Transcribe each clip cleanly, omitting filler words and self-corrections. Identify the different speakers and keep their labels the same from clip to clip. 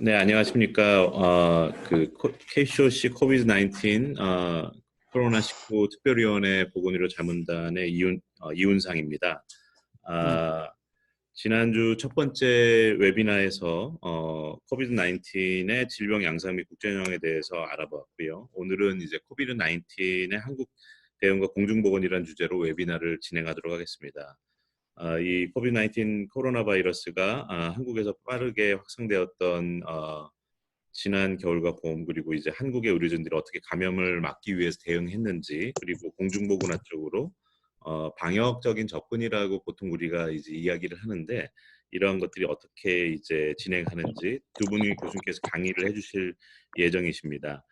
Speaker 1: 네, 안녕하십니까. KCOC 코비드-19 코로나19 특별위원회 보건의료 자문단의 이훈상입니다.
Speaker 2: 네.
Speaker 1: 아, 지난주 첫 번째 웨비나에서 코비드-19의 질병 양상 및 국제 영향에 대해서 알아보았고요. 오늘은 이제 코비드-19의 한국 대응과 공중보건이라는 주제로 웨비나를 진행하도록 하겠습니다. 이 코비드-19 코로나 바이러스가 한국에서 빠르게 확산되었던 지난 겨울과 봄, 그리고 이제 한국의 의료진들이 어떻게 감염을 막기 위해서 대응했는지, 그리고 공중보건화 쪽으로 방역적인 접근이라고 보통 우리가 이제 이야기를 하는데, 이러한 것들이 어떻게 이제 진행하는지 두 분의 교수님께서 강의를 해주실 예정이십니다.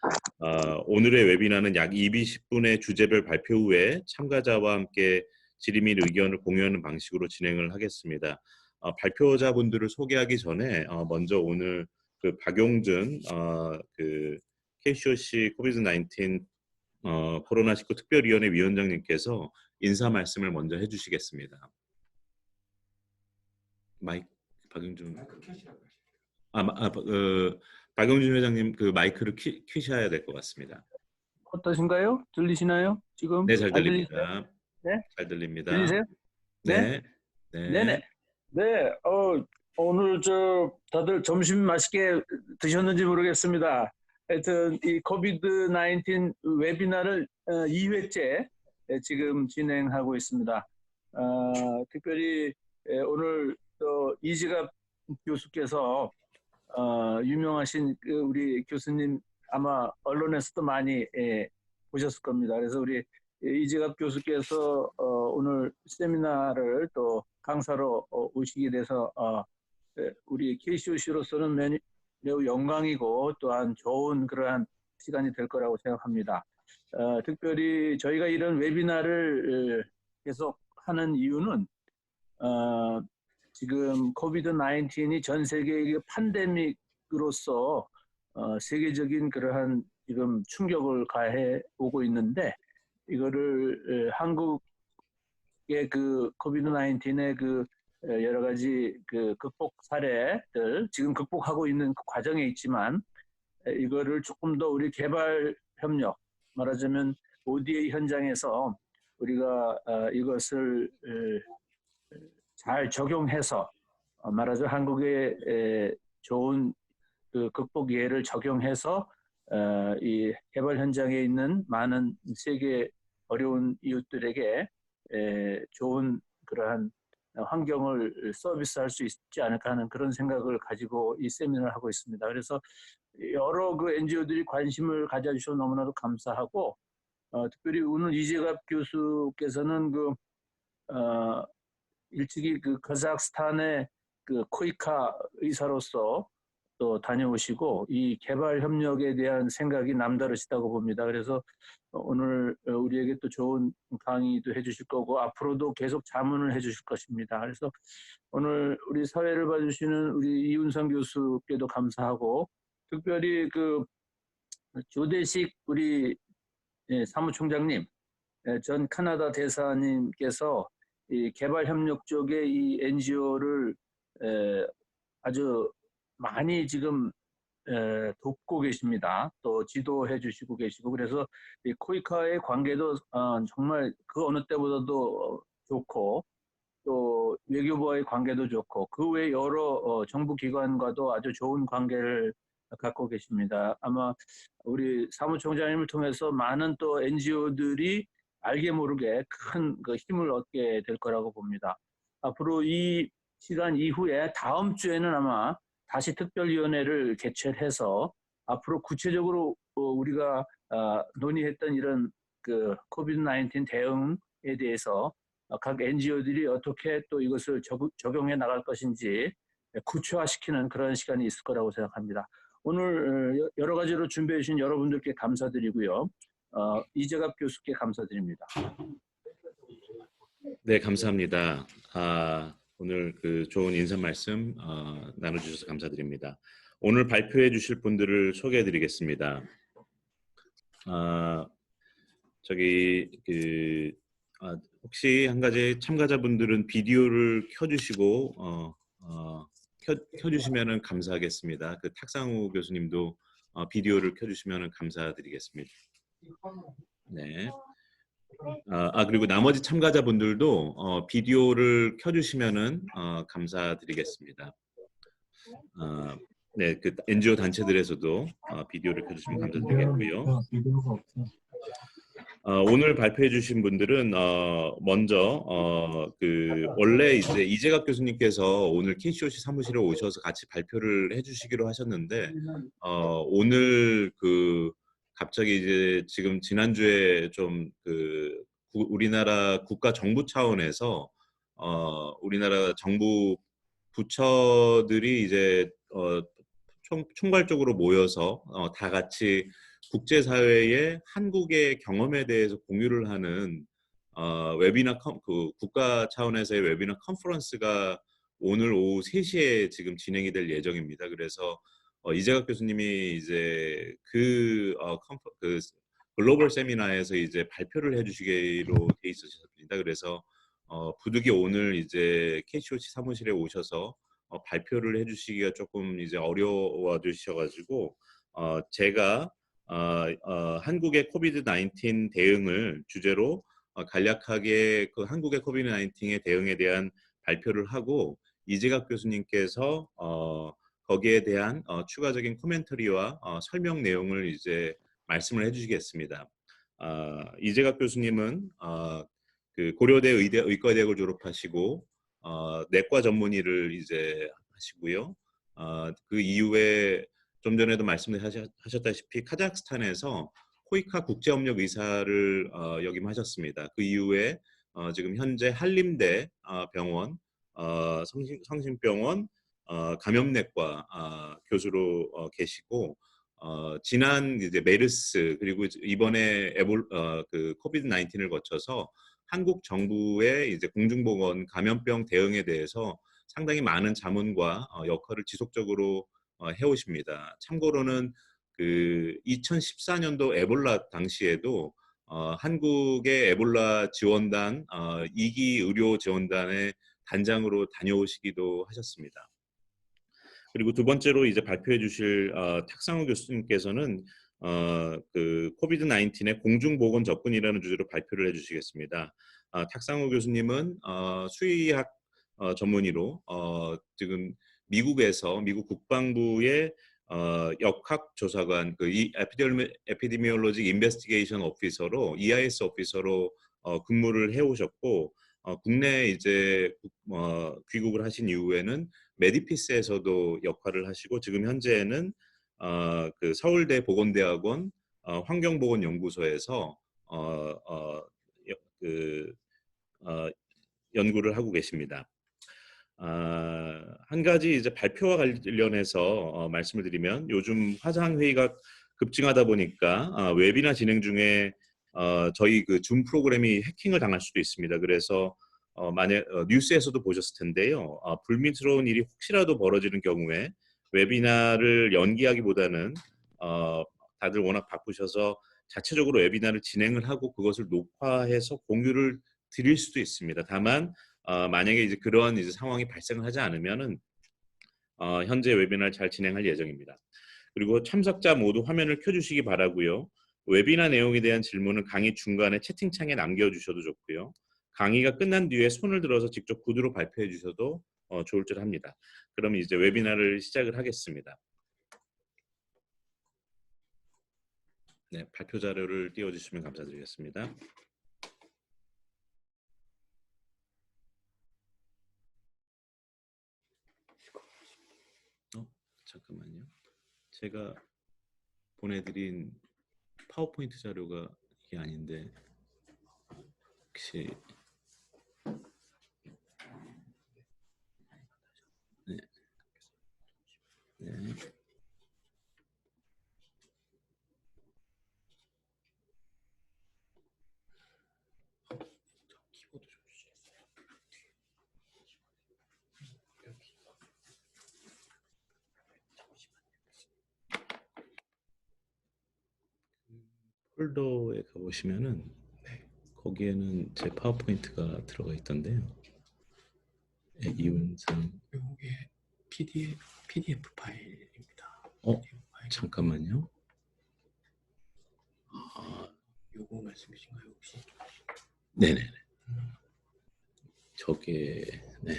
Speaker 1: 오늘의 웨비나는 약 20분의 주제별 발표 후에 참가자와 함께 질의 및 의견을 공유하는 방식으로 진행을 하겠습니다. 발표자분들을 소개하기 전에 먼저 오늘 그 박용준 그 KCOC 코비드-19 코로나19 특별위원회 위원장님께서 인사 말씀을 먼저 해주시겠습니다. 마이크 박용준 박용준 회장님 그 마이크를 켜셔야 될 것 같습니다.
Speaker 2: 어떠신가요? 들리시나요? 지금
Speaker 1: 네, 잘
Speaker 2: 안 들리세요?
Speaker 1: 들립니다.
Speaker 2: 네?
Speaker 1: 잘 들립니다.
Speaker 2: 들리세요? 네?
Speaker 1: 네, 네.
Speaker 2: 네네. 네. 오늘 다들 점심 맛있게 드셨는지 모르겠습니다. 하여튼 이 코비드-19 웨비나를 2회째 지금 진행하고 있습니다. 특별히 오늘 또 이지갑 교수께서 유명하신 우리 교수님 아마 언론에서도 많이 보셨을 겁니다. 그래서 우리 이지갑 교수께서 오늘 세미나를 또 강사로 오시게 돼서 우리 KCOC로서는 매우 영광이고 또한 좋은 그러한 시간이 될 거라고 생각합니다. 특별히 저희가 이런 웨비나를 계속 하는 이유는 지금 코비드-19이 전 세계의 팬데믹으로서 세계적인 그러한 지금 충격을 가해 오고 있는데 이거를 한국의 그 코비드-19의 그 여러 가지 그 극복 사례들 지금 극복하고 있는 그 과정에 있지만 이거를 조금 더 우리 개발 협력 말하자면 ODA 현장에서 우리가 이것을 잘 적용해서 말하자면 한국의 좋은 그 극복 예를 적용해서 이 개발 현장에 있는 많은 세계 어려운 이웃들에게 좋은 그러한 환경을 서비스할 수 있지 않을까 하는 그런 생각을 가지고 이 세미나를 하고 있습니다. 그래서 여러 그 NGO들이 관심을 가져주셔서 너무나도 감사하고 특별히 오늘 이재갑 교수께서는 일찍이 그 카자흐스탄의 그 코이카 의사로서 또 다녀오시고 이 개발 협력에 대한 생각이 남다르시다고 봅니다. 그래서 오늘 우리에게 또 좋은 강의도 해주실 거고 앞으로도 계속 자문을 해주실 것입니다. 그래서 오늘 우리 사회를 봐주시는 우리 이훈상 교수께도 감사하고 특별히 그 조대식 우리 사무총장님, 전 카나다 대사님께서 이 개발 협력 쪽에 이 NGO를 아주 많이 지금 돕고 계십니다. 또 지도해 주시고 계시고 그래서 이 코이카의 관계도 정말 그 어느 때보다도 좋고 또 외교부와의 관계도 좋고 그 외 여러 정부 기관과도 아주 좋은 관계를 갖고 계십니다. 아마 우리 사무총장님을 통해서 많은 또 NGO들이 알게 모르게 큰 그 힘을 얻게 될 거라고 봅니다. 앞으로 이 시간 이후에 다음 주에는 아마 다시 특별위원회를 개최해서 앞으로 구체적으로 우리가 논의했던 이런 그 코비드-19 대응에 대해서 각 NGO들이 어떻게 또 이것을 적용해 나갈 것인지 구체화시키는 그런 시간이 있을 거라고 생각합니다. 오늘 여러 가지로 준비해 주신 여러분들께 감사드리고요. 이재갑 교수께 감사드립니다.
Speaker 1: 네, 감사합니다. 오늘 그 좋은 인사 말씀 나눠주셔서 감사드립니다. 오늘 발표해 주실 분들을 소개해 드리겠습니다. 혹시 한 가지 참가자분들은 비디오를 켜주시고 켜주시면은 감사하겠습니다. 그 탁상우 교수님도 비디오를 켜주시면은 감사드리겠습니다. 네. 그리고 나머지 참가자분들도 비디오를 켜주시면은 감사드리겠습니다. 네, 그 NGO 단체들에서도 비디오를 켜주시면 감사드리겠고요. 오늘 발표해주신 분들은 먼저 원래 이제 이재갑 교수님께서 오늘 KCOC 사무실에 오셔서 같이 발표를 해주시기로 하셨는데 오늘 갑자기 이제 지금 지난주에 좀 우리나라 국가 정부 차원에서 우리나라 정부 부처들이 이제 총괄적으로 모여서 다 같이 국제사회의 한국의 경험에 대해서 공유를 하는 웨비나 국가 차원에서의 웨비나 컨퍼런스가 오늘 오후 3시에 지금 진행이 될 예정입니다. 그래서 이재갑 교수님이 이제 그 글로벌 세미나에서 이제 발표를 해주시기로 돼 있으셨습니다. 그래서 부득이 오늘 이제 KCOC 사무실에 오셔서 발표를 해주시기가 조금 이제 어려워 주셔가지고 제가 한국의 코비드 19 대응을 주제로 간략하게 그 한국의 코비드 19의 대응에 대한 발표를 하고 이재갑 교수님께서 거기에 대한 추가적인 코멘터리와 설명 내용을 이제 말씀을 해주시겠습니다. 이재갑 교수님은 그 고려대 의과대학을 졸업하시고 내과 전문의를 이제 하시고요. 그 이후에 좀 전에도 말씀하셨다시피 카자흐스탄에서 코이카 국제협력 의사를 역임하셨습니다. 그 이후에 지금 현재 한림대 병원, 성심병원 감염내과 교수로 계시고 지난 이제 메르스 그리고 이번에 그 코비드 19을 거쳐서 한국 정부의 이제 공중보건 감염병 대응에 대해서 상당히 많은 자문과 역할을 지속적으로 해오십니다. 참고로는 그 2014년도 에볼라 당시에도 한국의 에볼라 지원단 2기 의료 지원단의 단장으로 다녀오시기도 하셨습니다. 그리고 두 번째로 이제 발표해 주실 탁상우 교수님께서는 그 코비드 19의 공중보건 접근이라는 주제로 발표를 해주시겠습니다. 탁상우 교수님은 수의학 전문의로 지금 미국에서 미국 국방부의 역학조사관 이 에피데미올로직 인베스티게이션 오피서로 EIS 오피서로 근무를 해오셨고 국내에 이제 귀국을 하신 이후에는 메디피스에서도 역할을 하시고 지금 현재는 그 서울대 보건대학원 환경보건연구소에서 연구를 하고 계십니다. 한 가지 이제 발표와 관련해서 말씀을 드리면 요즘 화상 회의가 급증하다 보니까 웨비나 진행 중에 저희 그 줌 프로그램이 해킹을 당할 수도 있습니다. 그래서 만약 뉴스에서도 보셨을 텐데요. 불미스러운 일이 혹시라도 벌어지는 경우에 웨비나를 연기하기보다는 다들 워낙 바쁘셔서 자체적으로 웨비나를 진행을 하고 그것을 녹화해서 공유를 드릴 수도 있습니다. 다만 만약에 이제 그런 이제 상황이 발생을 하지 않으면은 현재 웨비나를 잘 진행할 예정입니다. 그리고 참석자 모두 화면을 켜주시기 바라고요. 웨비나 내용에 대한 질문은 강의 중간에 채팅창에 남겨주셔도 좋고요. 강의가 끝난 뒤에 손을 들어서 직접 구두로 발표해 주셔도 좋을 듯 합니다. 그럼 이제 웨비나를 시작을 하겠습니다. 네, 발표 자료를 띄워주시면 감사드리겠습니다. 잠깐만요. 제가 보내드린 파워포인트 자료가 이게 아닌데 혹시 네. 네. 키보드 좀 주시겠어요? 폴더에 가보시면은 거기에는 제 파워포인트가 들어가 있던데요. 네, 이윤상 요게
Speaker 3: PDF 파일입니다.
Speaker 1: 어?
Speaker 3: PDF 파일.
Speaker 1: 잠깐만요.
Speaker 3: 요거 말씀이신가요 혹시?
Speaker 1: 네네. 저게 네.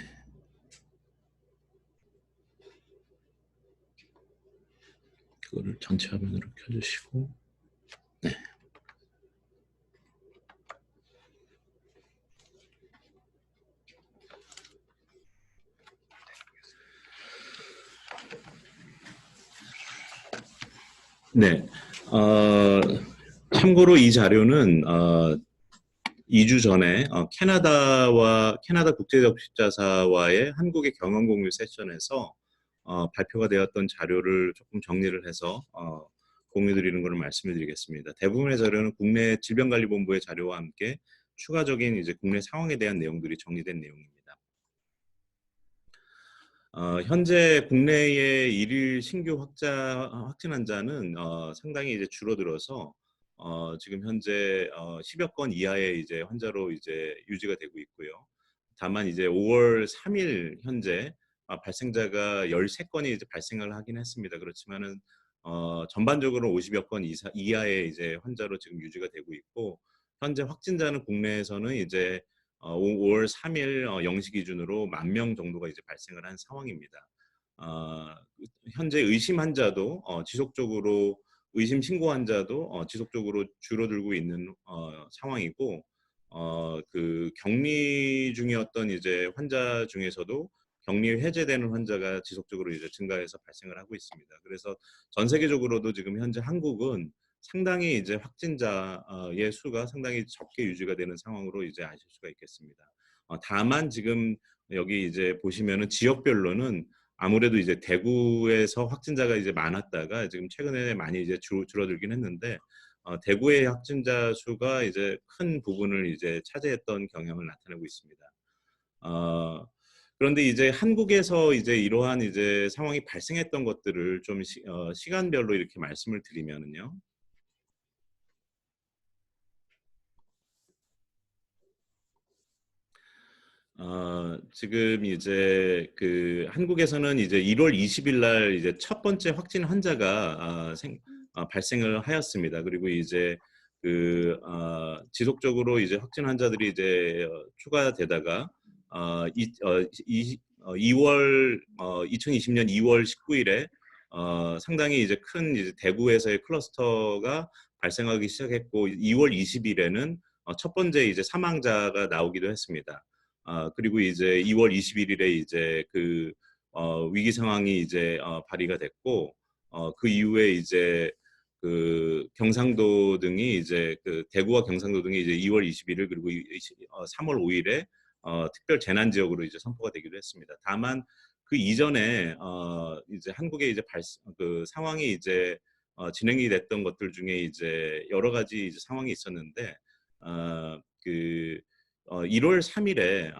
Speaker 1: 그거를 전체 화면으로 켜주시고 네. 네. 참고로 이 자료는 2주 전에 캐나다 국제적십자사와의 한국의 경험 공유 세션에서 발표가 되었던 자료를 조금 정리를 해서 공유드리는 것을 말씀을 드리겠습니다. 대부분의 자료는 국내 질병관리본부의 자료와 함께 추가적인 이제 국내 상황에 대한 내용들이 정리된 내용입니다. 현재 국내의 일일 신규 확진 환자는 상당히 이제 줄어들어서 지금 현재 10여 건 이하의 이제 환자로 이제 유지가 되고 있고요. 다만 이제 5월 3일 현재 발생자가 13건이 이제 발생을 하긴 했습니다. 그렇지만은 전반적으로 50여 건 이하의 이제 환자로 지금 유지가 되고 있고, 현재 확진자는 국내에서는 이제 5월 3일 0시 기준으로 10,000명 정도가 이제 발생을 한 상황입니다. 현재 의심 환자도 지속적으로 의심 신고 환자도 지속적으로 줄어들고 있는 상황이고, 그 격리 중이었던 이제 환자 중에서도 격리 해제되는 환자가 지속적으로 이제 증가해서 발생을 하고 있습니다. 그래서 전 세계적으로도 지금 현재 한국은 상당히 이제 확진자의 수가 상당히 적게 유지가 되는 상황으로 이제 아실 수가 있겠습니다. 다만 지금 여기 이제 보시면은 지역별로는 아무래도 이제 대구에서 확진자가 이제 많았다가 지금 최근에 많이 이제 줄어들긴 했는데, 대구의 확진자 수가 이제 큰 부분을 이제 차지했던 경향을 나타내고 있습니다. 그런데 이제 한국에서 이제 이러한 이제 상황이 발생했던 것들을 좀 시간별로 이렇게 말씀을 드리면은요. 지금 이제 그 한국에서는 이제 1월 20일 날 이제 첫 번째 확진 환자가 발생을 하였습니다. 그리고 이제 그 지속적으로 이제 확진 환자들이 이제 추가되다가 2020년 2월 19일에 상당히 이제 큰 이제 대구에서의 클러스터가 발생하기 시작했고, 2월 20일에는 첫 번째 이제 사망자가 나오기도 했습니다. 그리고 이제 2월 21일에 이제 그 위기 상황이 이제 발의가 됐고, 그 이후에 이제 그 경상도 등이 이제 그 대구와 경상도 등이 이제 2월 21일 그리고 3월 5일에 특별 재난 지역으로 이제 선포가 되기도 했습니다. 다만 그 이전에 이제 한국의 이제 그 상황이 이제 진행이 됐던 것들 중에 이제 여러 가지 이제 상황이 있었는데, 그 1월 3일에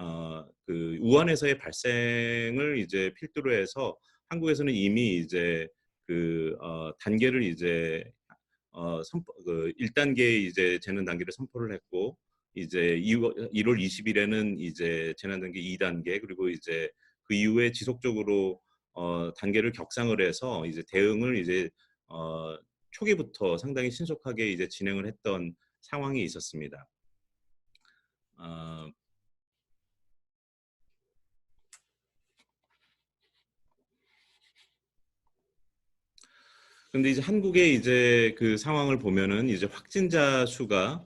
Speaker 1: 그 우한에서의 발생을 이제 필두로 해서 한국에서는 이미 이제 그 단계를 이제 그 1단계 이제 재난 단계를 선포를 했고, 이제 1월 20일에는 이제 재난 단계 2단계, 그리고 이제 그 이후에 지속적으로 단계를 격상을 해서 이제 대응을 이제 초기부터 상당히 신속하게 이제 진행을 했던 상황이 있었습니다. 근데 이제 한국의 이제 그 상황을 보면은 이제 확진자 수가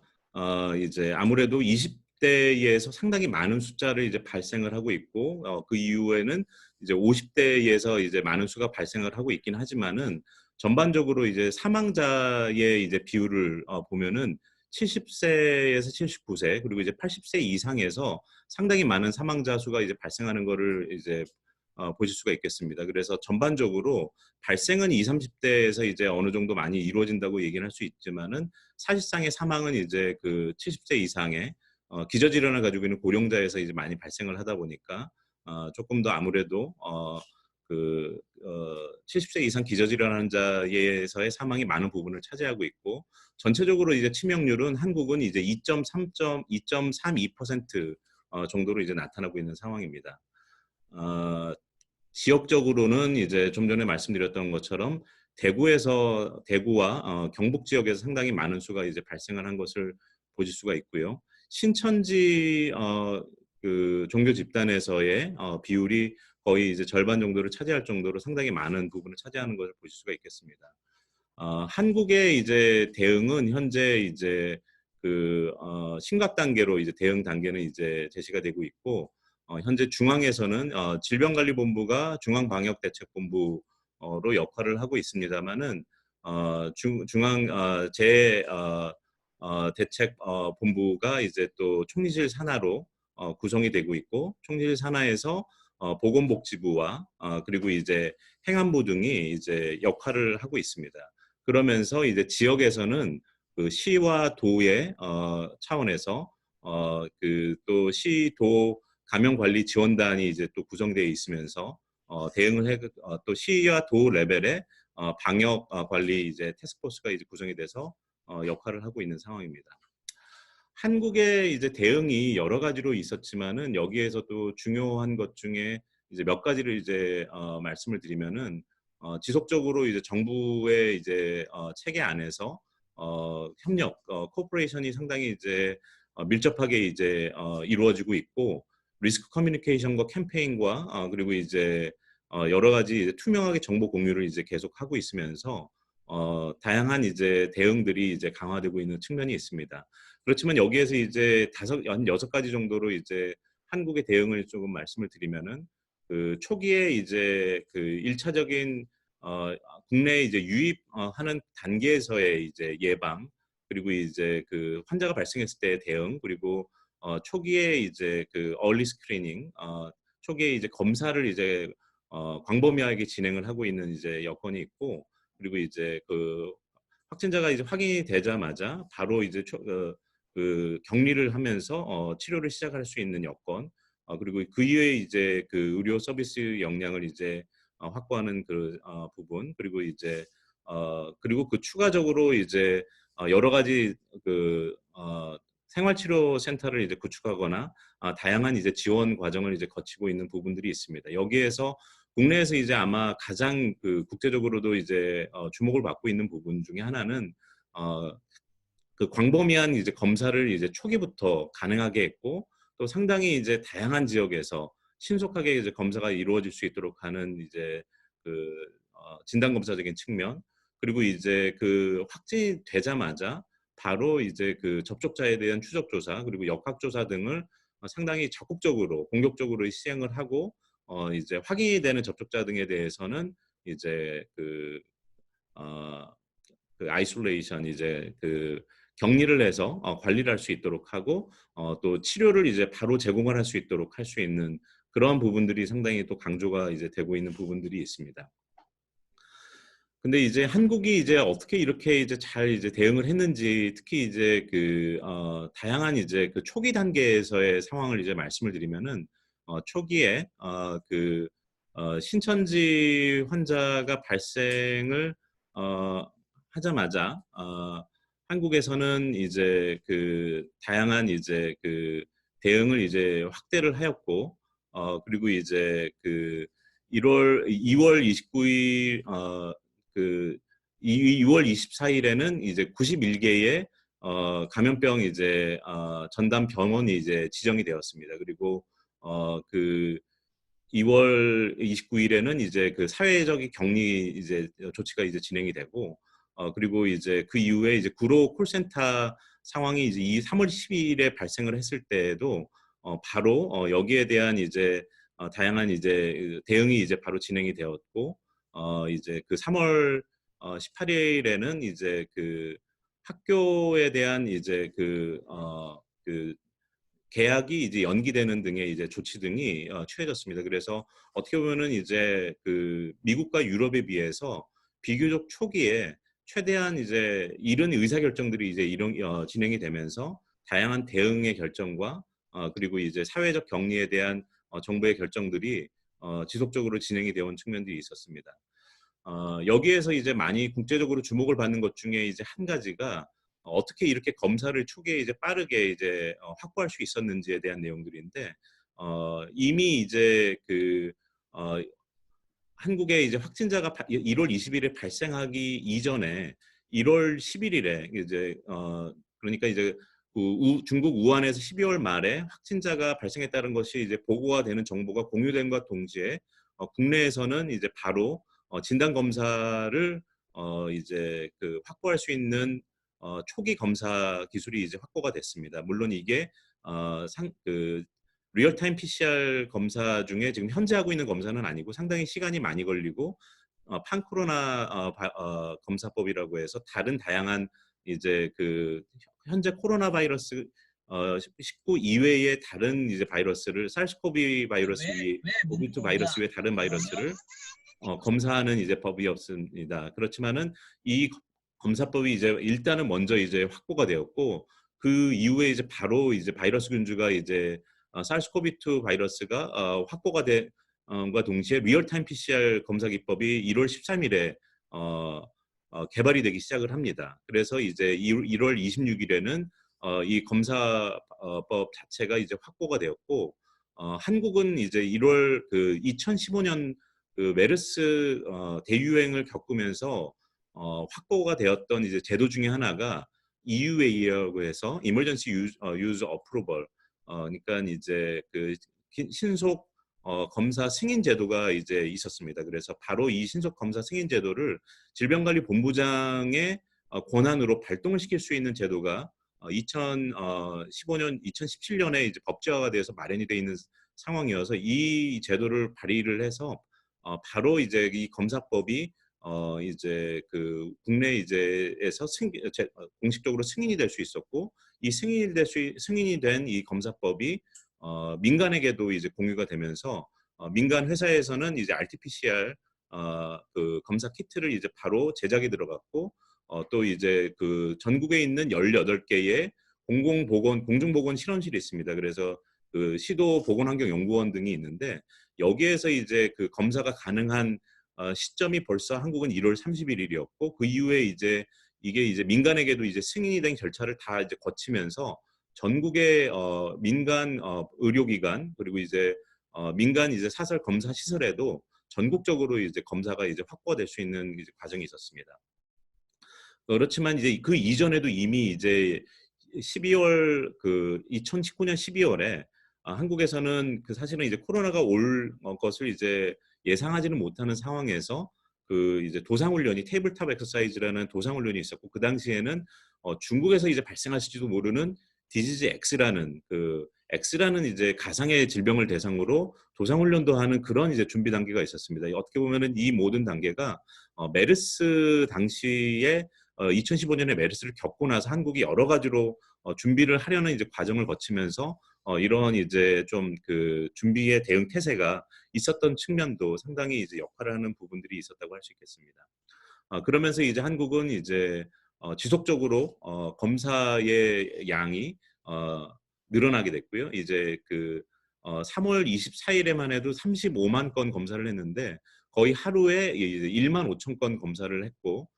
Speaker 1: 이제 아무래도 20대에서 상당히 많은 숫자를 이제 발생을 하고 있고, 그 이후에는 이제 50대에서 이제 많은 수가 발생을 하고 있긴 하지만은, 전반적으로 이제 사망자의 이제 비율을 보면은 70세에서 79세 그리고 이제 80세 이상에서 상당히 많은 사망자 수가 이제 발생하는 거를 이제 보실 수가 있겠습니다. 그래서 전반적으로 발생은 20, 30대에서 이제 어느 정도 많이 이루어진다고 얘기는 할 수 있지만은, 사실상의 사망은 이제 그 70세 이상의 기저질환을 가지고 있는 고령자에서 이제 많이 발생을 하다 보니까 조금 더 아무래도 그 70세 이상 기저질환 환자에서의 사망이 많은 부분을 차지하고 있고, 전체적으로 이제 치명률은 한국은 이제 2.32% 정도로 이제 나타나고 있는 상황입니다. 지역적으로는 이제 좀 전에 말씀드렸던 것처럼 대구와 경북 지역에서 상당히 많은 수가 이제 발생을 한 것을 보실 수가 있고요. 신천지 그 종교 집단에서의 비율이 거의 이제 절반 정도를 차지할 정도로 상당히 많은 부분을 차지하는 것을 보실 수가 있겠습니다. 한국의 이제 대응은 현재 이제 심각 단계로 이제 대응 단계는 이제 제시가 되고 있고, 현재 중앙에서는 질병관리본부가 중앙방역대책본부로 역할을 하고 있습니다만은 중앙 재 대책 본부가 이제 또 총리실 산하로 구성이 되고 있고, 총리실 산하에서 보건복지부와 그리고 이제 행안부 등이 이제 역할을 하고 있습니다. 그러면서 이제 지역에서는 그 시와 도의 차원에서 그 또 시도 감염관리 지원단이 이제 또 구성되어 있으면서 대응을 또 시와 도 레벨의 방역 관리 이제 태스크포스가 이제 구성이 돼서 역할을 하고 있는 상황입니다. 한국의 이제 대응이 여러 가지로 있었지만은 여기에서도 중요한 것 중에 이제 몇 가지를 이제 말씀을 드리면은 지속적으로 이제 정부의 이제 체계 안에서 협력, 코퍼레이션이 상당히 이제 밀접하게 이제 이루어지고 있고, 리스크 커뮤니케이션과 캠페인과 그리고 이제 여러 가지 이제 투명하게 정보 공유를 이제 계속 하고 있으면서 다양한 이제 대응들이 이제 강화되고 있는 측면이 있습니다. 그렇지만 여기에서 이제 한 6가지 정도로 이제 한국의 대응을 조금 말씀을 드리면은, 그 초기에 이제 그 1차적인 국내에 이제 유입하는 단계에서의 이제 예방, 그리고 이제 그 환자가 발생했을 때의 대응, 그리고 초기에 이제 그 early screening, 초기에 이제 검사를 이제 광범위하게 진행을 하고 있는 이제 여건이 있고, 그리고 이제 그 확진자가 이제 확인이 되자마자 바로 이제 그 격리를 하면서 치료를 시작할 수 있는 여건, 그리고 그 이외에 이제 그 의료 서비스 역량을 이제 확보하는 그 부분, 그리고 이제 그리고 그 추가적으로 이제 여러 가지 그 생활치료 센터를 이제 구축하거나 다양한 이제 지원 과정을 이제 거치고 있는 부분들이 있습니다. 여기에서 국내에서 이제 아마 가장 그 국제적으로도 이제 주목을 받고 있는 부분 중에 하나는 그 광범위한 이제 검사를 이제 초기부터 가능하게 했고, 또 상당히 이제 다양한 지역에서 신속하게 이제 검사가 이루어질 수 있도록 하는 이제 그 진단 검사적인 측면, 그리고 이제 그 확진이 되자마자 바로 이제 그 접촉자에 대한 추적 조사, 그리고 역학 조사 등을 상당히 적극적으로 공격적으로 시행을 하고, 이제 확인이 되는 접촉자 등에 대해서는 이제 어, 그 아이솔레이션, 이제 그 격리를 해서 관리를 할 수 있도록 하고, 또 치료를 이제 바로 제공을 할 수 있도록 할 수 있는 그런 부분들이 상당히 또 강조가 이제 되고 있는 부분들이 있습니다. 근데 이제 한국이 이제 어떻게 이렇게 이제 잘 이제 대응을 했는지, 특히 이제 다양한 이제 그 초기 단계에서의 상황을 이제 말씀을 드리면은, 초기에 신천지 환자가 발생을 하자마자 한국에서는 이제 그 다양한 이제 그 대응을 이제 확대를 하였고, 그리고 이제 그 2월 29일 그 2월 24일에는 이제 91개의 감염병 이제 전담 병원이 이제 지정이 되었습니다. 그리고 그 2월 29일에는 이제 그 사회적인 격리 이제 조치가 이제 진행이 되고, 그리고 이제 그 이후에 이제 구로 콜센터 상황이 이제 3월 12일에 발생을 했을 때에도 바로 여기에 대한 이제 다양한 이제 대응이 이제 바로 진행이 되었고, 이제 그 3월 18일에는 이제 그 학교에 대한 이제 그 계약이 이제 연기되는 등의 이제 조치 등이 취해졌습니다. 그래서 어떻게 보면은 이제 그 미국과 유럽에 비해서 비교적 초기에 최대한 이제 이른 의사결정들이 이제 진행이 되면서 다양한 대응의 결정과 그리고 이제 사회적 격리에 대한 정부의 결정들이 지속적으로 진행이 되어 온 측면들이 있었습니다. 여기에서 이제 많이 국제적으로 주목을 받는 것 중에 이제 한 가지가 어떻게 이렇게 검사를 초기에 이제 빠르게 이제 확보할 수 있었는지에 대한 내용들인데, 이미 이제 그 한국에 이제 확진자가 1월 20일에 발생하기 이전에 1월 11일에 이제 그러니까 이제 중국 우한에서 12월 말에 확진자가 발생했다는 것이 이제 보고가 되는 정보가 공유됨과 동시에 국내에서는 이제 바로 진단 검사를 이제 그 확보할 수 있는 초기 검사 기술이 이제 확보가 됐습니다. 물론 이게 그 리얼타임 PCR 검사 중에 지금 현재 하고 있는 검사는 아니고 상당히 시간이 많이 걸리고 판코로나 검사법이라고 해서 다른 다양한 이제 그 현재 코로나 바이러스 19 이외의 다른 이제 바이러스를 사르스코비 바이러스 위에 코비드 바이러스 외에 다른 바이러스를 검사하는 이제 법이 없습니다. 그렇지만은 이 검사법이 이제 일단은 먼저 이제 확보가 되었고 그 이후에 이제 바로 이제 바이러스 균주가 이제 사르스코비2 바이러스가 확보가 된과 동시에 리얼타임 PCR 검사 기법이 1월 13일에 개발이 되기 시작을 합니다. 그래서 이제 1월 26일에는 이 검사법 자체가 이제 확보가 되었고 한국은 이제 1월 그 2015년 그 메르스 대유행을 겪으면서 확보가 되었던 이제 제도 중에 하나가 EUA라고 해서 Emergency Use Approval 그러니까 이제 그 신속 검사 승인 제도가 이제 있었습니다. 그래서 바로 이 신속 검사 승인 제도를 질병관리본부장의 권한으로 발동을 시킬 수 있는 제도가 2015년, 2017년에 이제 법제화가 돼서 마련이 돼 있는 상황이어서 이 제도를 발의를 해서 바로 이제 이 검사법이 이제 그 국내 이제에서 공식적으로 승인이 될 수 있었고 이 승인이 된 이 검사법이 민간에게도 이제 공유가 되면서 민간 회사에서는 이제 RT-PCR 그 검사 키트를 이제 바로 제작이 들어갔고 또 이제 그 전국에 있는 18개의 공중보건 실험실이 있습니다. 그래서 그 시도 보건환경연구원 등이 있는데 여기에서 이제 그 검사가 가능한 시점이 벌써 한국은 1월 31일이었고 그 이후에 이제 이게 이제 민간에게도 이제 승인이 된 절차를 다 이제 거치면서 전국의 민간 의료기관 그리고 이제 민간 이제 사설 검사 시설에도 전국적으로 이제 검사가 이제 확보될 수 있는 이제 과정이 있었습니다. 그렇지만 이제 그 이전에도 이미 이제 12월 그 2019년 12월에 한국에서는 그 사실은 이제 코로나가 올 것을 이제 예상하지는 못하는 상황에서 그 이제 도상훈련이 테이블탑 엑서사이즈라는 도상훈련이 있었고 그 당시에는 중국에서 이제 발생하실지도 모르는 디지즈 X라는 이제 가상의 질병을 대상으로 도상훈련도 하는 그런 이제 준비 단계가 있었습니다. 어떻게 보면은 이 모든 단계가 메르스 당시에 2015년에 메르스를 겪고 나서 한국이 여러 가지로 준비를 하려는 이제 과정을 거치면서 이런 이제 좀 그 준비의 대응 태세가 있었던 측면도 상당히 이제 역할을 하는 부분들이 있었다고 할 수 있겠습니다. 그러면서 이제 한국은 이제 지속적으로 검사의 양이 늘어나게 됐고요. 이제 그 3월 24일에만 해도 35만 건 검사를 했는데 거의 하루에 이제 1만 5천 건 검사를 했고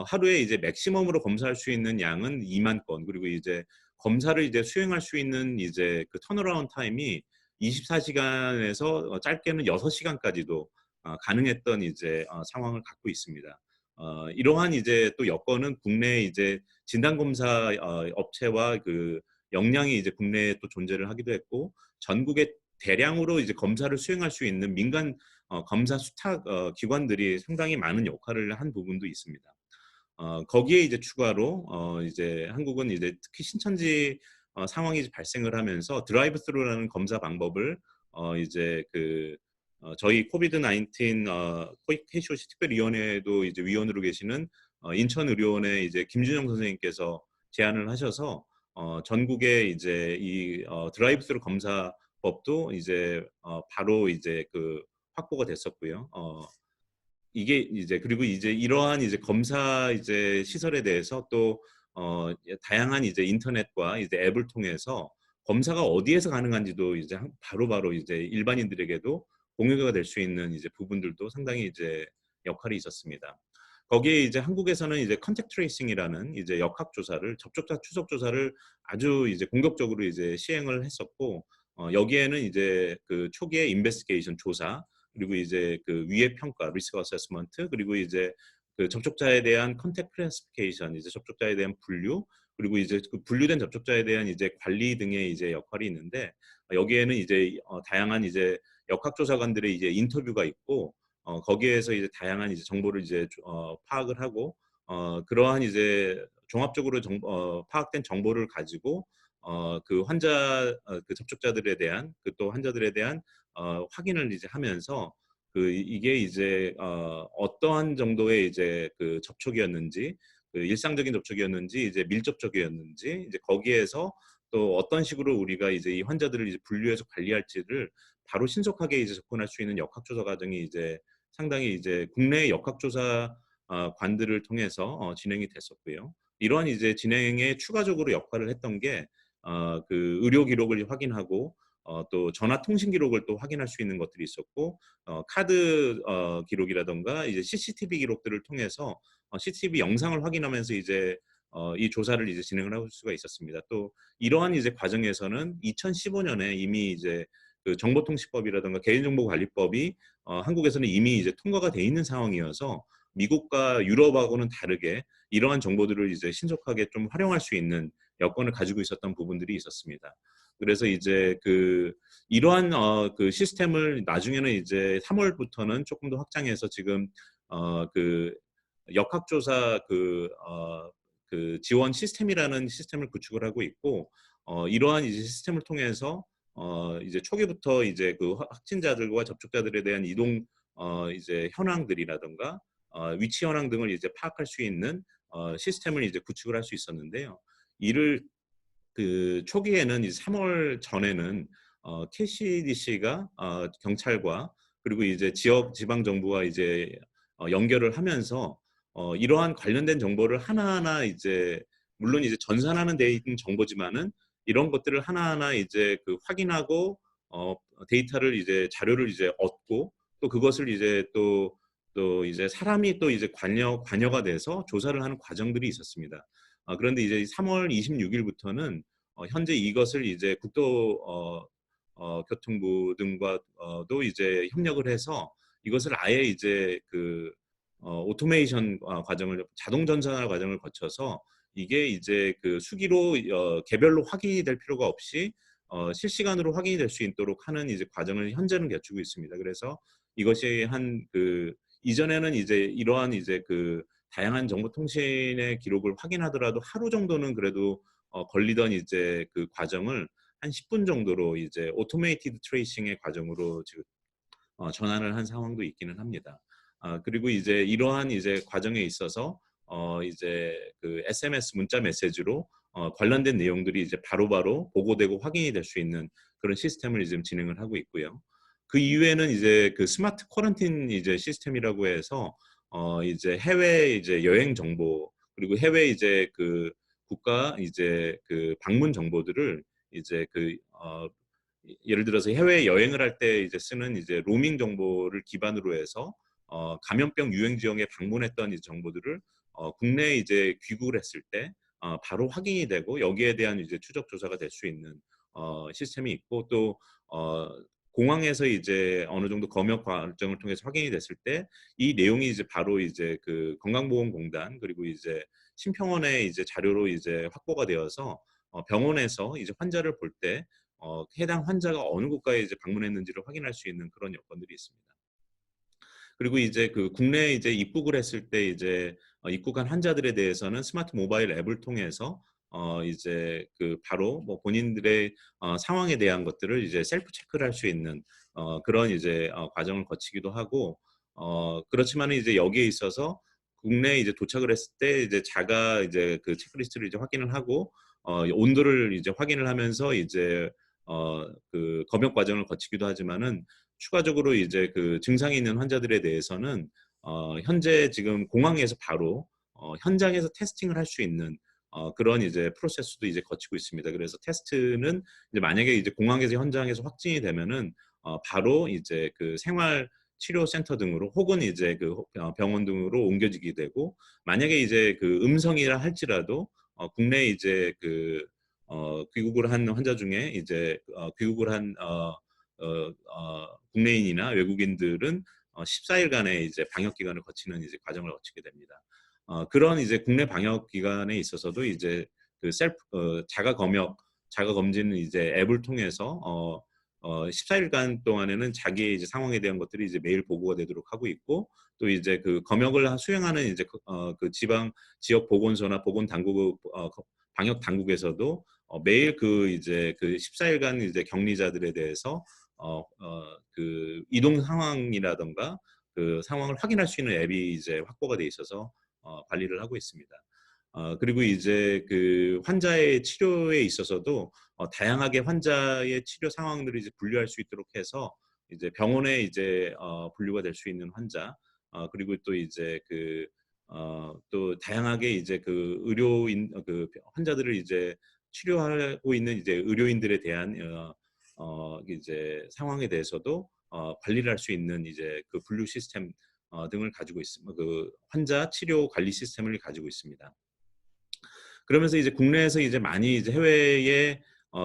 Speaker 1: 하루에 이제 맥시멈으로 검사할 수 있는 양은 2만 건 그리고 이제 검사를 이제 수행할 수 있는 이제 그 턴어라운드 타임이 24시간에서 짧게는 6시간까지도 가능했던 이제 상황을 갖고 있습니다. 이러한 이제 또 여건은 국내 이제 진단검사 업체와 그 역량이 이제 국내에 또 존재를 하기도 했고 전국에 대량으로 이제 검사를 수행할 수 있는 민간 검사 수탁 기관들이 상당히 많은 역할을 한 부분도 있습니다. 거기에 이제 추가로 이제 한국은 이제 특히 신천지 상황이 발생을 하면서 드라이브 스루라는 검사 방법을 이제 그 저희 코비드 19 KCOC 특별위원회에도 이제 위원으로 계시는 인천의료원의 이제 김준영 선생님께서 제안을 하셔서 전국에 이제 이 드라이브 스루 검사법도 이제 바로 이제 그 확보가 됐었고요. 이게 이제 그리고 이제 이러한 이제 검사 이제 시설에 대해서 또 다양한 이제 인터넷과 이제 앱을 통해서 검사가 어디에서 가능한지도 이제 바로바로 이제 일반인들에게도 공유가 될 수 있는 이제 부분들도 상당히 이제 역할이 있었습니다. 거기에 이제 한국에서는 이제 컨택트 트레이싱이라는 이제 역학 조사를 접촉자 추적 조사를 아주 이제 공격적으로 이제 시행을 했었고 여기에는 이제 그 초기의 인베스티게이션 조사 그리고 이제 그 위해 평가, 리스크 어세스먼트, 그리고 이제 그 접촉자에 대한 컨택 클래시피케이션, 이제 접촉자에 대한 분류, 그리고 이제 그 분류된 접촉자에 대한 이제 관리 등의 이제 역할이 있는데, 여기에는 이제 다양한 이제 역학조사관들의 이제 인터뷰가 있고, 거기에서 이제 다양한 이제 정보를 이제 파악을 하고, 그러한 이제 종합적으로 파악된 정보를 가지고 그 그 접촉자들에 대한 그 또 환자들에 대한 확인을 이제 하면서 그 이게 이제 어떠한 정도의 이제 그 접촉이었는지, 그 일상적인 접촉이었는지 이제 밀접촉이었는지, 이제 거기에서 또 어떤 식으로 우리가 이제 이 환자들을 이제 분류해서 관리할지를 바로 신속하게 이제 접근할 수 있는 역학조사 과정이 이제 상당히 이제 국내 역학조사 관들을 통해서 진행이 됐었고요. 이러한 이제 진행에 추가적으로 역할을 했던 게 그 의료 기록을 확인하고 또 전화 통신 기록을 또 확인할 수 있는 것들이 있었고, 카드 기록이라던가 이제 CCTV 기록들을 통해서 CCTV 영상을 확인하면서 이제 이 조사를 이제 진행을 할 수가 있었습니다. 또 이러한 이제 과정에서는 2015년에 이미 이제 그 정보통신법이라든가 개인정보관리법이 한국에서는 이미 이제 통과가 돼 있는 상황이어서 미국과 유럽하고는 다르게 이러한 정보들을 이제 신속하게 좀 활용할 수 있는 여건을 가지고 있었던 부분들이 있었습니다. 그래서 이제 그 이러한 그 시스템을 나중에는 이제 3월부터는 조금 더 확장해서 지금 그 역학조사 그 지원 시스템이라는 시스템을 구축을 하고 있고, 이러한 이제 시스템을 통해서 이제 초기부터 이제 그 확진자들과 접촉자들에 대한 이동 이제 현황들이라든가 위치 현황 등을 이제 파악할 수 있는 시스템을 이제 구축을 할 수 있었는데요. 이를 그 초기에는 이제 3월 전에는 KCDC가 경찰과 그리고 이제 지역 지방 정부와 이제 연결을 하면서 이러한 관련된 정보를 하나하나 이제 물론 이제 전산하는 데 있는 정보지만은 이런 것들을 하나하나 이제 그 확인하고 데이터를 이제 자료를 이제 얻고 또 그것을 이제 또 이제 사람이 또 이제 관여가 돼서 조사를 하는 과정들이 있었습니다. 그런데 이제 3월 26일부터는 현재 이것을 이제 교통부 등과도 이제 협력을 해서 이것을 아예 이제 그 오토메이션 과정을 자동 전산화 과정을 거쳐서 이게 이제 그 수기로 개별로 확인이 될 필요가 없이 실시간으로 확인이 될 수 있도록 하는 이제 과정을 현재는 갖추고 있습니다. 그래서 이것이 한 그 이전에는 이제 이러한 이제 그 다양한 정보통신의 기록을 확인하더라도 하루 정도는 그래도 걸리던 이제 그 과정을 한 10분 정도로 이제 오토메이티드 트레이싱의 과정으로 지금 전환을 한 상황도 있기는 합니다. 그리고 이제 이러한 이제 과정에 있어서 이제 그 SMS 문자 메시지로 관련된 내용들이 이제 바로바로 보고되고 확인이 될 수 있는 그런 시스템을 지금 진행을 하고 있고요. 그 이후에는 이제 그 스마트 쿼런틴 이제 시스템이라고 해서 이제 해외 이제 여행 정보 그리고 해외 이제 그 국가 이제 그 방문 정보들을 이제 예를 들어서 해외 여행을 할 때 이제 쓰는 이제 로밍 정보를 기반으로 해서 감염병 유행 지역에 방문했던 이 정보들을 국내에 이제 귀국을 했을 때 바로 확인이 되고 여기에 대한 이제 추적 조사가 될 수 있는 시스템이 있고 또 공항에서 이제 어느 정도 검역 과정을 통해서 확인이 됐을 때 이 내용이 이제 바로 이제 그 건강보험공단 그리고 이제 심평원의 이제 자료로 이제 확보가 되어서 병원에서 이제 환자를 볼 때 해당 환자가 어느 국가에 이제 방문했는지를 확인할 수 있는 그런 여건들이 있습니다. 그리고 이제 그 국내에 이제 입국을 했을 때 이제 입국한 환자들에 대해서는 스마트 모바일 앱을 통해서 이제 그 바로 뭐 본인들의 상황에 대한 것들을 이제 셀프 체크를 할 수 있는 그런 이제 과정을 거치기도 하고 그렇지만은 이제 여기에 있어서 국내에 이제 도착을 했을 때 이제 자가 이제 그 체크리스트를 이제 확인을 하고 온도를 이제 확인을 하면서 이제 그 검역 과정을 거치기도 하지만은 추가적으로 이제 그 증상이 있는 환자들에 대해서는 현재 지금 공항에서 바로 현장에서 테스팅을 할 수 있는 그런 이제 프로세스도 이제 거치고 있습니다. 그래서 테스트는 이제 만약에 이제 공항에서 현장에서 확진이 되면은 바로 이제 그 생활 치료센터 등으로 혹은 이제 그 병원 등으로 옮겨지게 되고 만약에 이제 그 음성이라 할지라도 국내에 이제 그 귀국을 한 환자 중에 이제 귀국을 한 국내인이나 외국인들은 14일간의 이제 방역 기간을 거치는 이제 과정을 거치게 됩니다. 그런 이제 국내 방역 기간에 있어서도 이제 그 자가 검진은 이제 앱을 통해서 14일간 동안에는 자기의 이제 상황에 대한 것들이 이제 매일 보고가 되도록 하고 있고, 또 이제 그 검역을 수행하는 이제 그 지역 보건소나 방역 당국에서도 매일 그 이제 그 14일간 이제 격리자들에 대해서 그 이동 상황이라던가 그 상황을 확인할 수 있는 앱이 이제 확보가 돼 있어서 관리를 하고 있습니다. 그리고 이제 그 환자의 치료에 있어서도 다양하게 환자의 치료 상황들을 이제 분류할 수 있도록 해서 이제 병원에 이제 분류가 될 수 있는 환자, 그리고 또 이제 또 다양하게 이제 그 의료인 그 환자들을 이제 치료하고 있는 이제 의료인들에 대한 이제 상황에 대해서도 관리를 할 수 있는 이제 그 분류 시스템 등을 가지고 있습니다. 그 환자 치료 관리 시스템을 가지고 있습니다. 그러면서 이제 국내에서 이제 많이 이제 해외에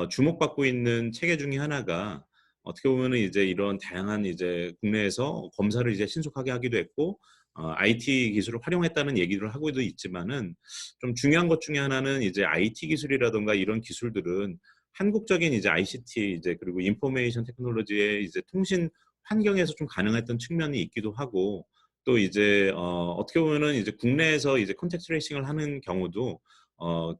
Speaker 1: 주목받고 있는 체계 중에 하나가, 어떻게 보면은 이제 이런 다양한 이제 국내에서 검사를 이제 신속하게 하기도 했고 IT 기술을 활용했다는 얘기를 하고도 있지만은, 좀 중요한 것 중에 하나는 이제 IT 기술이라든가 이런 기술들은 한국적인 이제 ICT 이제 그리고 인포메이션 테크놀로지의 이제 통신 환경에서 좀 가능했던 측면이 있기도 하고, 또 이제 어떻게 보면은 이제 국내에서 이제 컨택트 트레이싱을 하는 경우도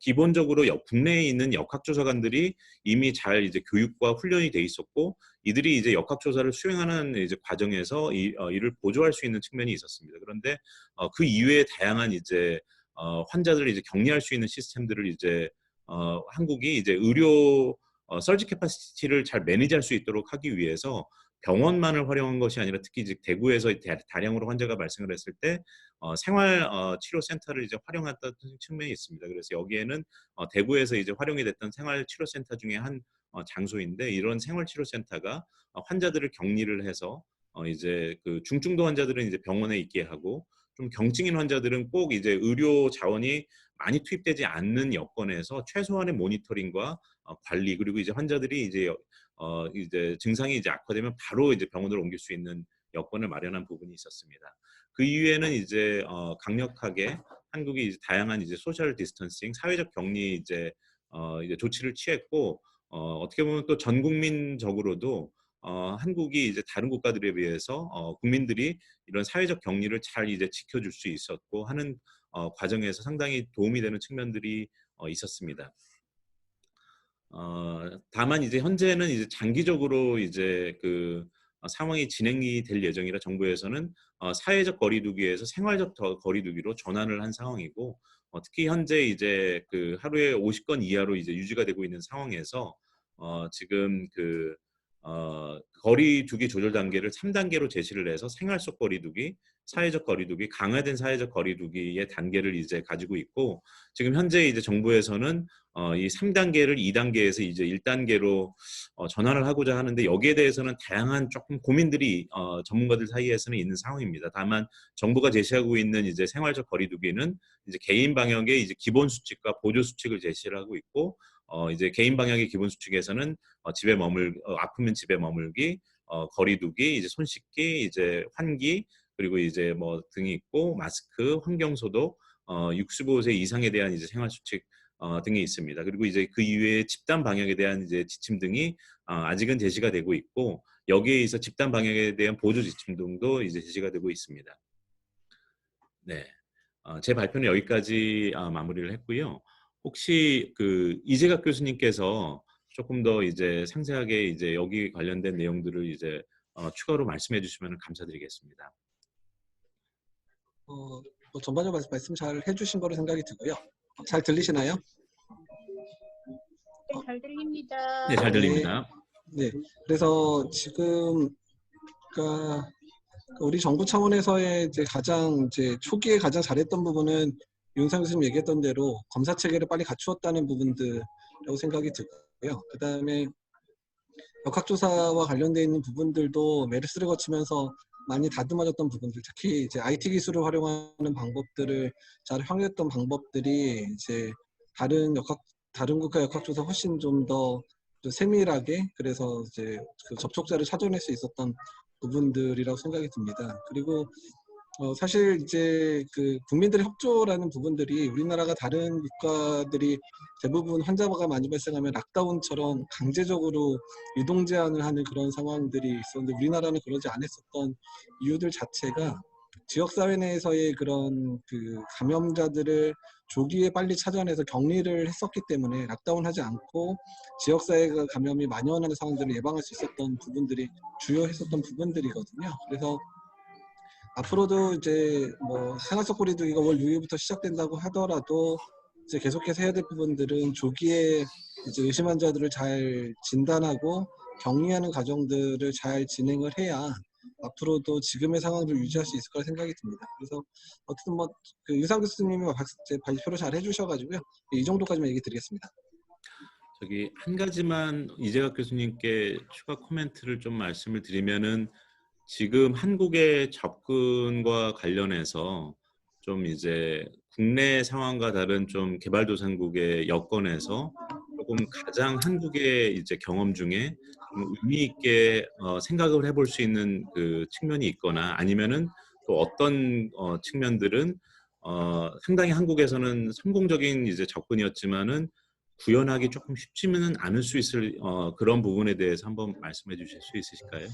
Speaker 1: 기본적으로 국내에 있는 역학조사관들이 이미 잘 이제 교육과 훈련이 돼 있었고, 이들이 이제 역학조사를 수행하는 이제 과정에서 이를 보조할 수 있는 측면이 있었습니다. 그런데 그 이외에 다양한 이제 환자들을 이제 격리할 수 있는 시스템들을 이제 한국이 이제 의료 서지 캐파시티를 잘 매니지할 수 있도록 하기 위해서 병원만을 활용한 것이 아니라, 특히 이제 대구에서 다량으로 환자가 발생을 했을 때 생활 치료 센터를 이제 활용했던 측면이 있습니다. 그래서 여기에는 대구에서 이제 활용이 됐던 생활 치료 센터 중에 한 장소인데, 이런 생활 치료 센터가 환자들을 격리를 해서 이제 그 중증도 환자들은 이제 병원에 있게 하고, 좀 경증인 환자들은 꼭 이제 의료 자원이 많이 투입되지 않는 여건에서 최소한의 모니터링과 관리, 그리고 이제 환자들이 이제 증상이 이제 악화되면 바로 이제 병원으로 옮길 수 있는 여건을 마련한 부분이 있었습니다. 그 이후에는 이제 강력하게 한국이 이제 다양한 이제 소셜 디스턴싱, 사회적 격리 이제 조치를 취했고, 어떻게 보면 또 전 국민적으로도 한국이 이제 다른 국가들에 비해서 국민들이 이런 사회적 격리를 잘 이제 지켜줄 수 있었고 하는 과정에서 상당히 도움이 되는 측면들이 있었습니다. 다만 이제 현재는 이제 장기적으로 이제 그 상황이 진행이 될 예정이라, 정부에서는 사회적 거리두기에서 생활적 거리두기로 전환을 한 상황이고, 특히 현재 이제 그 하루에 50건 이하로 이제 유지가 되고 있는 상황에서 지금 그 거리두기 조절 단계를 3단계로 제시를 해서 생활 속 거리두기, 사회적 거리두기, 강화된 사회적 거리두기의 단계를 이제 가지고 있고, 지금 현재 이제 정부에서는 이 3단계를 2단계에서 이제 1단계로 전환을 하고자 하는데, 여기에 대해서는 다양한 조금 고민들이 전문가들 사이에서는 있는 상황입니다. 다만 정부가 제시하고 있는 이제 생활적 거리두기는 이제 개인 방역의 이제 기본 수칙과 보조 수칙을 제시를 하고 있고, 이제 개인 방역의 기본 수칙에서는 아프면 집에 머물기, 거리두기, 이제 손 씻기, 이제 환기, 그리고 이제 뭐 등이 있고, 마스크, 환경 소독, 65세 이상에 대한 이제 생활 수칙 등이 있습니다. 그리고 이제 그 이외에 집단 방역에 대한 이제 지침 등이 아직은 제시가 되고 있고, 여기에 있어 집단 방역에 대한 보조 지침 등도 이제 제시가 되고 있습니다. 네, 제 발표는 여기까지 마무리를 했고요. 혹시 그 이재각 교수님께서 조금 더 이제 상세하게 이제 여기 관련된 내용들을 이제 추가로 말씀해 주시면 감사드리겠습니다.
Speaker 4: 뭐 전반적으로 말씀 잘 해주신 거로 생각이 들고요. 잘 들리시나요?
Speaker 5: 네, 잘 들립니다.
Speaker 1: 네, 잘 들립니다.
Speaker 4: 네, 그래서 지금 그러니까 우리 정부 차원에서의 이제 초기에 가장 잘했던 부분은 윤상 교수님 얘기했던 대로 검사 체계를 빨리 갖추었다는 부분들이라고 생각이 들고요. 그 다음에 역학조사와 관련되어 있는 부분들도 메르스를 거치면서 많이 다듬어졌던 부분들, 특히 이제 IT 기술을 활용하는 방법들을 잘 활용했던 방법들이 이제 다른 국가 역학조사 훨씬 좀 더 좀 세밀하게 그래서 이제 그 접촉자를 찾아낼 수 있었던 부분들이라고 생각이 듭니다. 그리고 사실 이제 그 국민들의 협조라는 부분들이 우리나라가 다른 국가들이 대부분 환자가 많이 발생하면 락다운처럼 강제적으로 이동 제한을 하는 그런 상황들이 있었는데 우리나라는 그러지 않았었던 이유들 자체가 지역사회 내에서의 그런 그 감염자들을 조기에 빨리 찾아내서 격리를 했었기 때문에 락다운하지 않고 지역사회가 감염이 만연하는 상황들을 예방할 수 있었던 부분들이 주요했었던 부분들이거든요. 그래서 앞으로도 이제 뭐 생활 속 거리두기가 월 6일부터 시작된다고 하더라도 이제 계속해서 해야 될 부분들은 조기에 이제 의심 환자들을 잘 진단하고 격리하는 과정들을 잘 진행을 해야 앞으로도 지금의 상황을 유지할 수 있을 거라 생각이 듭니다. 그래서 어쨌든 뭐 그 유상 교수님이 발표를 잘 해주셔가지고요. 이 정도까지만 얘기 드리겠습니다.
Speaker 1: 저기 한 가지만 이재학 교수님께 추가 코멘트를 좀 말씀을 드리면은 지금 한국의 접근과 관련해서 좀 이제 국내 상황과 다른 좀 개발도상국의 여건에서 조금 가장 한국의 이제 경험 중에 좀 의미 있게 생각을 해볼 수 있는 그 측면이 있거나 아니면은 또 어떤 측면들은 상당히 한국에서는 성공적인 이제 접근이었지만은 구현하기 조금 쉽지는 않을 수 있을 그런 부분에 대해서 한번 말씀해 주실 수 있으실까요?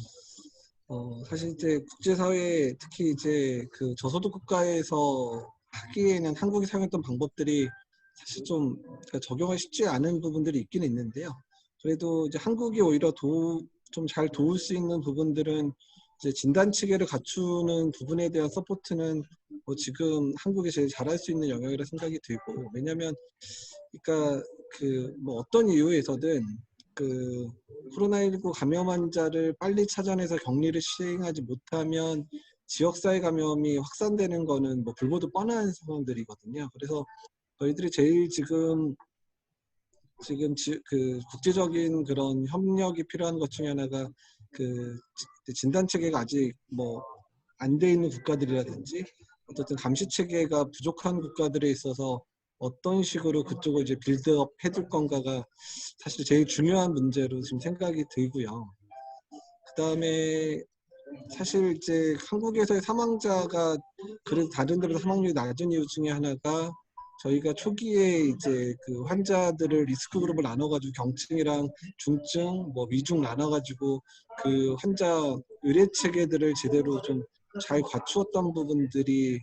Speaker 4: 사실 이제 국제사회 특히 이제 그 저소득 국가에서 하기에는 한국이 사용했던 방법들이 사실 좀 그러니까 적용하기 쉽지 않은 부분들이 있긴 있는데요. 그래도 이제 한국이 오히려 좀 잘 도울 수 있는 부분들은 이제 진단 체계를 갖추는 부분에 대한 서포트는 뭐 지금 한국이 제일 잘할 수 있는 영역이라 생각이 들고 왜냐하면 그러니까 그 뭐 어떤 이유에서든 그 코로나19 감염 환자를 빨리 찾아내서 격리를 시행하지 못하면 지역사회 감염이 확산되는 거는 뭐 불보듯 뻔한 상황들이거든요. 그래서 저희들이 제일 지금 그 국제적인 그런 협력이 필요한 것 중에 하나가 그 진단 체계가 아직 뭐 안 돼 있는 국가들이라든지 어쨌든 감시 체계가 부족한 국가들에 있어서 어떤 식으로 그쪽을 이제 빌드업 해줄 건가가 사실 제일 중요한 문제로 지금 생각이 들고요. 그 다음에 사실 이제 한국에서의 사망자가 그래도 다른 데보다 사망률이 낮은 이유 중에 하나가 저희가 초기에 이제 그 환자들을 리스크 그룹을 나눠가지고 경증이랑 중증, 뭐 위중 나눠가지고 그 환자 의뢰 체계들을 제대로 좀 잘 갖추었던 부분들이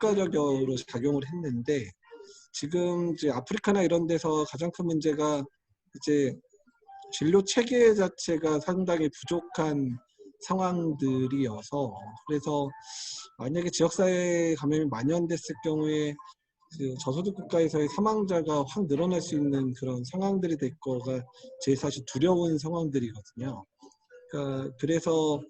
Speaker 4: 효과적으로 작용을 했는데 지금 이제 아프리카나 이런 데서 가장 큰 문제가 이제 진료 체계 자체가 상당히 부족한 상황들이어서 그래서 만약에 지역사회 감염이 만연됐을 경우에 그 저소득 국가에서의 사망자가 확 늘어날 수 있는 그런 상황들이 될 거가 제일 사실 두려운 상황들이거든요. 그러니까 그래서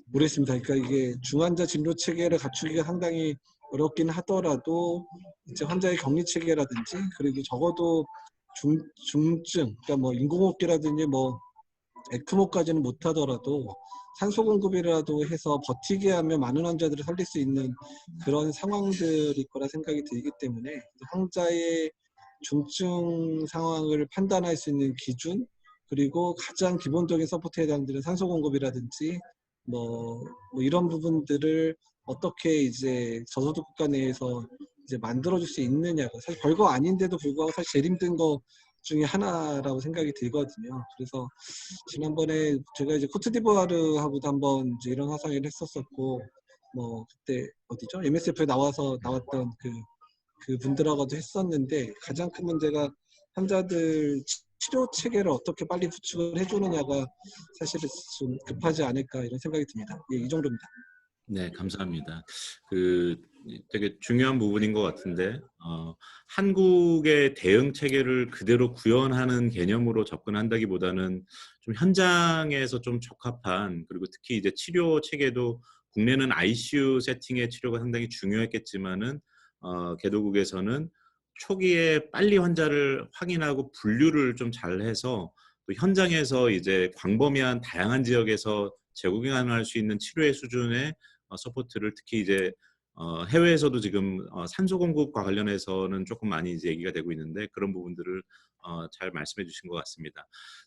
Speaker 4: 모르겠습니다. 그러니까 이게 중환자 진료 체계를 갖추기가 상당히 어렵긴 하더라도 이제 환자의 격리 체계라든지 그리고 적어도 중증, 그러니까 뭐 인공호흡기라든지 뭐 에크모까지는 못하더라도 산소 공급이라도 해서 버티게 하면 많은 환자들을 살릴 수 있는 그런 상황들일 거라 생각이 들기 때문에 환자의 중증 상황을 판단할 수 있는 기준 그리고 가장 기본적인 서포트에 해당되는 산소 공급이라든지 뭐 이런 부분들을 어떻게 이제 저소득 국가 내에서 이제 만들어줄 수 있느냐가 사실 별거 아닌데도 불구하고 사실 제일 힘든 거 중에 하나라고 생각이 들거든요. 그래서 지난번에 제가 이제 코트디부아르하고도 한번 이제 이런 화상회의를 했었었고 뭐 그때 어디죠? MSF에 나왔던 그 분들하고도 했었는데 가장 큰 문제가 환자들 치료 체계를 어떻게 빨리 구축을 해주느냐가 사실은 좀 급하지 않을까 이런 생각이 듭니다. 예, 이 정도입니다.
Speaker 1: 네, 감사합니다. 그 되게 중요한 부분인 것 같은데 한국의 대응 체계를 그대로 구현하는 개념으로 접근한다기보다는 좀 현장에서 좀 적합한 그리고 특히 이제 치료 체계도 국내는 ICU 세팅의 치료가 상당히 중요했겠지만은 개도국에서는 초기에 빨리 환자를 확인하고 분류를 좀 잘해서 또 현장에서 이제 광범위한 다양한 지역에서 재구경할 수 있는 치료의 수준의 서포트를 특히 이제 해외에서도 지금 산소 공급과 관련해서는 조금 많이 이제 얘기가 되고 있는데 그런 부분들을 잘 말씀해 주신 것 같습니다.